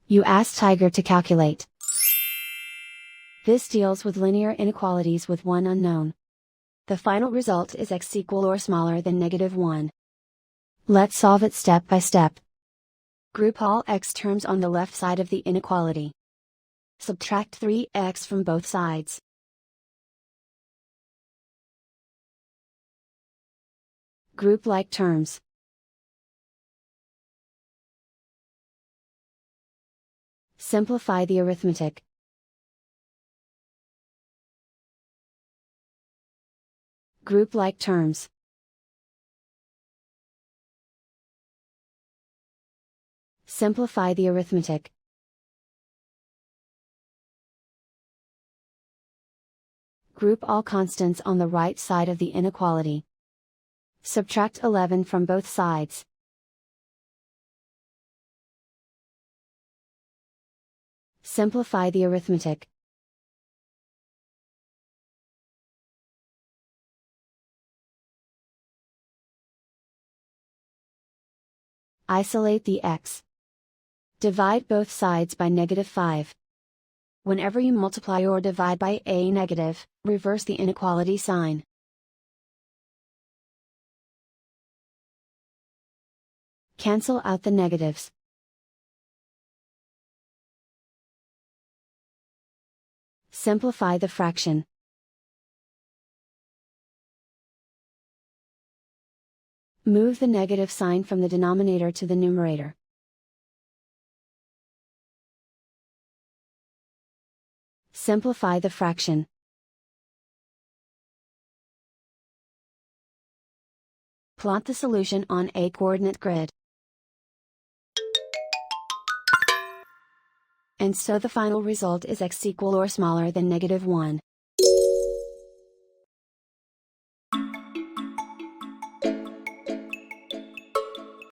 You ask Tiger to calculate. This deals with linear inequalities with one unknown. The final result is x equal or smaller than -1. Let's solve it step by step. Group all x terms on the left side of the inequality. Subtract 3x from both sides. Group like terms. Simplify the arithmetic. Group like terms. Simplify the arithmetic. Group all constants on the right side of the inequality. Subtract 11 from both sides. Simplify the arithmetic. Isolate the x. Divide both sides by -5. Whenever you multiply or divide by a negative, reverse the inequality sign. Cancel out the negatives. Simplify the fraction. Move the negative sign from the denominator to the numerator. Simplify the fraction. Plot the solution on a coordinate grid. And so the final result is x equal or smaller than -1.